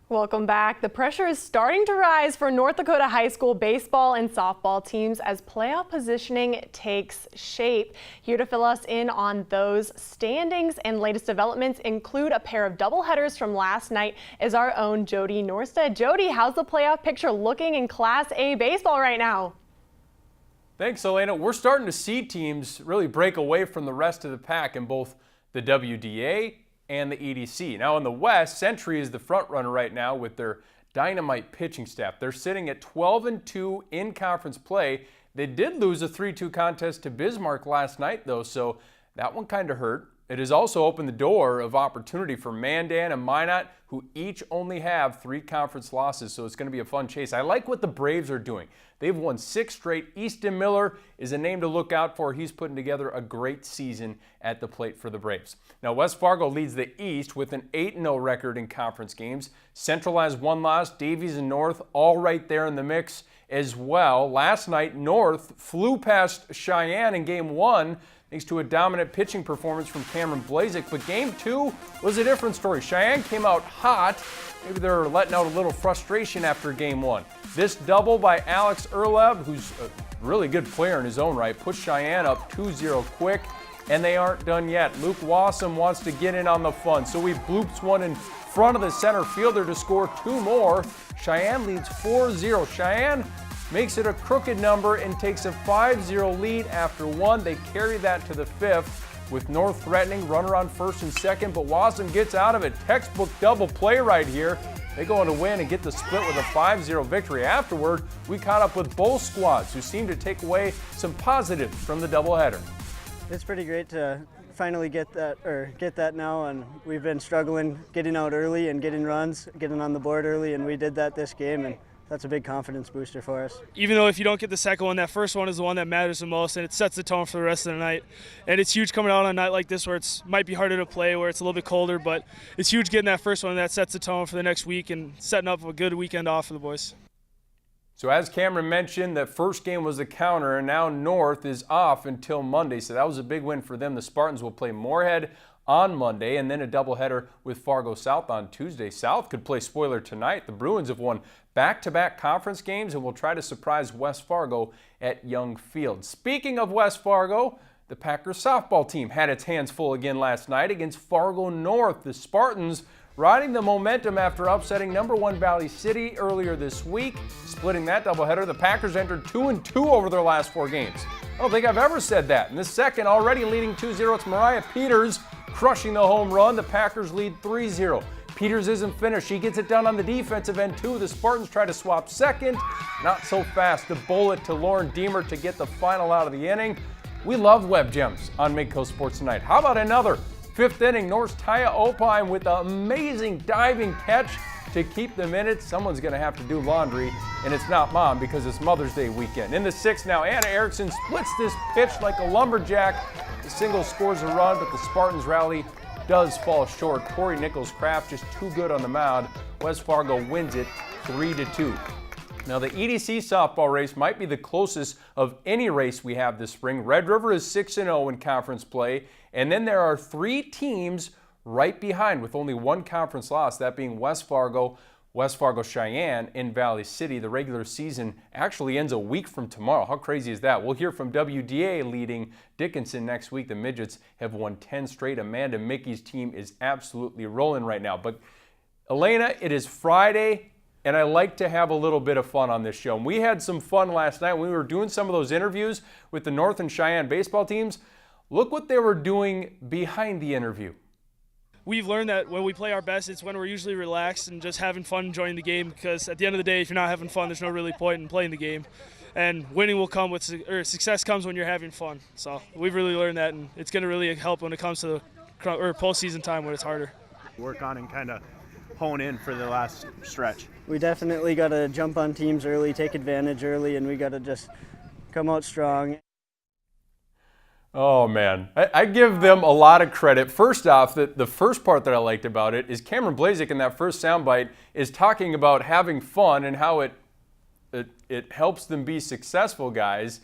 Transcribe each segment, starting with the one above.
Welcome back. The pressure is starting to rise for North Dakota High School baseball and softball teams as playoff positioning takes shape. Here to fill us in on those standings and latest developments include a pair of doubleheaders from last night is our own Jody Norstead. Jody, how's the playoff picture looking in Class A baseball right now? Thanks, Elena. We're starting to see teams really break away from the rest of the pack in both the WDA and the EDC. Now in the West, Century is the front runner right now with their dynamite pitching staff. They're sitting at 12-2 in conference play. They did lose a 3-2 contest to Bismarck last night though, so that one kind of hurt. It has also opened the door of opportunity for Mandan and Minot, who each only have 3 conference losses, so it's going to be a fun chase. I like what the Braves are doing. They've won 6 straight. Easton Miller is a name to look out for. He's putting together a great season at the plate for the Braves. Now, West Fargo leads the East with an 8-0 record in conference games. Central has 1 loss. Davies and North all right there in the mix as well. Last night, North flew past Sheyenne in Game 1 thanks to a dominant pitching performance from Blazek. But Game 2 was a different story. Sheyenne came out hot. Maybe they're letting out a little frustration after Game 1. This double by Alex Erleb, who's a really good player in his own right, pushed Sheyenne up 2-0 quick, and they aren't done yet. Luke Wasem wants to get in on the fun, so he bloops one in front of the center fielder to score 2 more. Sheyenne leads 4-0. Sheyenne makes it a crooked number and takes a 5-0 lead after 1. They carry that to the 5th with North threatening, runner on first and second, but Wasem gets out of it. Textbook double play right here. They go on to win and get the split with a 5-0 victory. Afterward, we caught up with both squads who seem to take away some positives from the doubleheader. It's pretty great to finally get that now, and we've been struggling getting out early and getting runs, getting on the board early, and we did that this game, and that's a big confidence booster for us. Even though if you don't get the second one, that first one is the one that matters the most, and it sets the tone for the rest of the night. And it's huge coming out on a night like this where it might be harder to play, where it's a little bit colder, but it's huge getting that first one that sets the tone for the next week and setting up a good weekend off for the boys. So as Cameron mentioned, that first game was the counter, and now North is off until Monday, so that was a big win for them. The Spartans will play Moorhead on Monday, and then a doubleheader with Fargo South on Tuesday. South could play spoiler tonight. The Bruins have won back-to-back conference games and will try to surprise West Fargo at Young Field. Speaking of West Fargo, the Packers softball team had its hands full again last night against Fargo North. The Spartans riding the momentum after upsetting #1 Valley City earlier this week. Splitting that doubleheader, the Packers entered 2-2 over their last 4 games. I don't think I've ever said that. In the second, already leading 2-0, it's Mariah Peters crushing the home run. The Packers lead 3-0. Peters isn't finished. She gets it done on the defensive end too. The Spartans try to swap second. Not so fast. The bullet to Lauren Deemer to get the final out of the inning. We love web gems on Midco Sports Tonight. How about another 5th inning? North's Taya Opine with an amazing diving catch to keep them in it. Someone's going to have to do laundry, and it's not Mom because it's Mother's Day weekend. In the 6th now, Anna Erickson splits this pitch like a lumberjack. The single scores a run, but the Spartans rally does fall short. Corey Nichols-Kraft just too good on the mound. West Fargo wins it 3-2. Now the EDC softball race might be the closest of any race we have this spring. Red River is 6-0 in conference play, and then there are 3 teams right behind with only 1 conference loss, that being West Fargo Cheyenne, in Valley City. The regular season actually ends a week from tomorrow. How crazy is that? We'll hear from WDA leading Dickinson next week. The Midgets have won 10 straight. Amanda Mickey's team is absolutely rolling right now. But Elena, it is Friday, and I like to have a little bit of fun on this show. And we had some fun last night when we were doing some of those interviews with the North and Cheyenne baseball teams. Look what they were doing behind the interview. We've learned that when we play our best, it's when we're usually relaxed and just having fun enjoying the game, because at the end of the day, if you're not having fun, there's no really point in playing the game. And winning will come with, or success comes when you're having fun. So we've really learned that, and it's going to really help when it comes to postseason time when it's harder. Work on and kind of hone in for the last stretch. We definitely got to jump on teams early, take advantage early, and we got to just come out strong. Oh, man. I give them a lot of credit. First off, the first part that I liked about it is Cameron Blazek in that first soundbite is talking about having fun and how it helps them be successful, guys.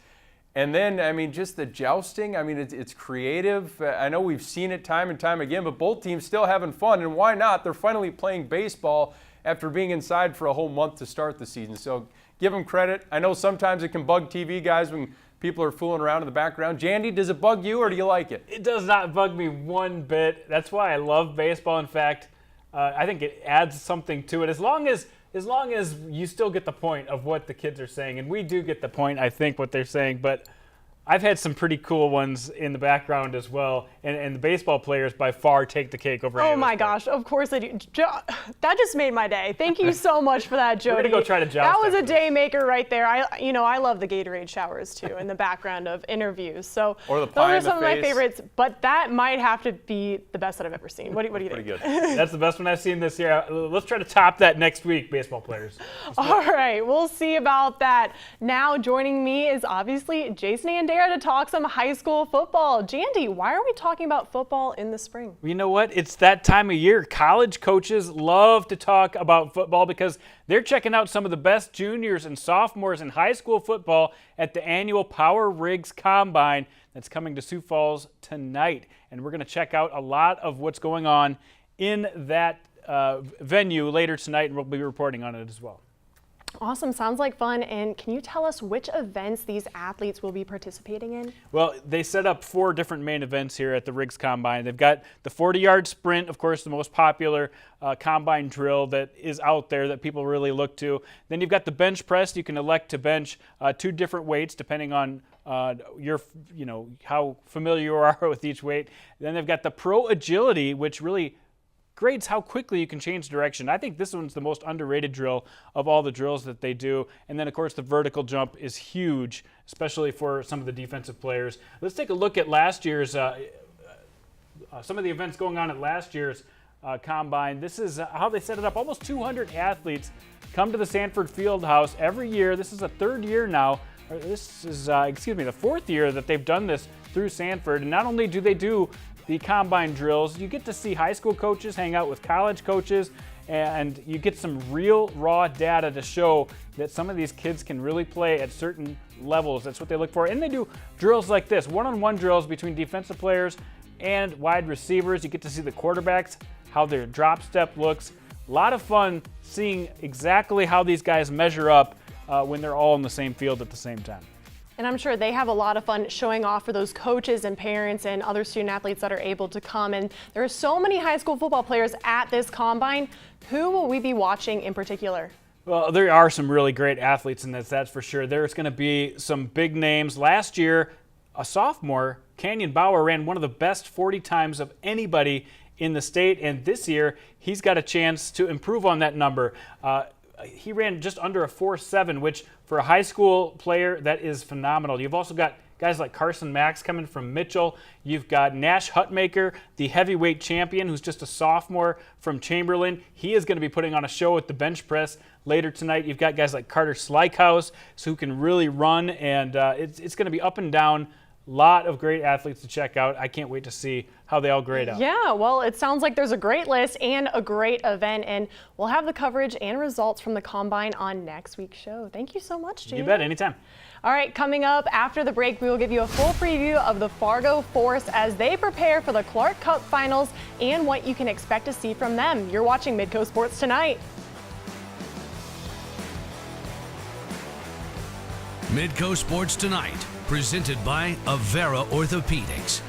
And then, I mean, just the jousting, I mean, it's creative. I know we've seen it time and time again, but both teams still having fun, and why not? They're finally playing baseball after being inside for a whole month to start the season. So give them credit. I know sometimes it can bug TV guys when people are fooling around in the background. Jandy, does it bug you or do you like it? It does not bug me one bit. That's why I love baseball. In fact, I think it adds something to it. As long as you still get the point of what the kids are saying, and we do get the point, I think, what they're saying, but I've had some pretty cool ones in the background as well, and the baseball players by far take the cake over any Oh of my us. gosh, of course they do. That just made my day. Thank you so much for that, Jody. We're gonna go try to joust That was a after day maker right there. I love the Gatorade showers too in the background of interviews. So Or the those pie are in the some of my face. favorites, but that might have to be the best that I've ever seen. What do you Pretty think? good. That's the best one I've seen this year. Let's try to top that next week, baseball players. All right, we'll see about that. Now joining me is obviously Jason Andera to talk some high school football. Jandy, why are we talking about football in the spring? You know what? It's that time of year. College coaches love to talk about football because they're checking out some of the best juniors and sophomores in high school football at the annual Power Rigs Combine that's coming to Sioux Falls tonight. And we're going to check out a lot of what's going on in that venue later tonight, and we'll be reporting on it as well. Awesome, sounds like fun. And can you tell us which events these athletes will be participating in? Well, they set up 4 different main events here at the Riggs Combine. They've got the 40-yard sprint, of course, the most popular combine drill that is out there that people really look to. Then you've got the bench press. You can elect to bench 2 different weights depending on how familiar you are with each weight. Then they've got the pro agility, which really grades how quickly you can change direction. I think this one's the most underrated drill of all the drills that they do. And then, of course, the vertical jump is huge, especially for some of the defensive players. Let's take a look at last year's, some of the events going on at last year's Combine. This is how they set it up. Almost 200 athletes come to the Sanford Fieldhouse every year. This is the 3rd year now. This is, the 4th year that they've done this through Sanford. And not only do they do the combine drills, you get to see high school coaches hang out with college coaches, and you get some real raw data to show that some of these kids can really play at certain levels. That's what they look for. And they do drills like this, one-on-one drills between defensive players and wide receivers. You get to see the quarterbacks, how their drop step looks. A lot of fun seeing exactly how these guys measure up when they're all in the same field at the same time. And I'm sure they have a lot of fun showing off for those coaches and parents and other student athletes that are able to come. And there are so many high school football players at this combine. Who will we be watching in particular? Well, there are some really great athletes in this, that's for sure. There's going to be some big names. Last year, a sophomore, Canyon Bauer, ran one of the best 40 times of anybody in the state. And this year, he's got a chance to improve on that number. He ran just under a 4.7, which for a high school player, that is phenomenal. You've also got guys like Carson Max coming from Mitchell. You've got Nash Hutmaker, the heavyweight champion, who's just a sophomore from Chamberlain. He is going to be putting on a show at the bench press later tonight. You've got guys like Carter Slykehouse, who can really run, and it's going to be up and down. Lot of great athletes to check out. I can't wait to see how they all grade out. Yeah, well, it sounds like there's a great list and a great event, and we'll have the coverage and results from the Combine on next week's show. Thank you so much, Jane. You bet, anytime. All right, coming up after the break, we will give you a full preview of the Fargo Force as they prepare for the Clark Cup Finals and what you can expect to see from them. You're watching Midco Sports Tonight. Midco Sports Tonight, presented by Avera Orthopedics.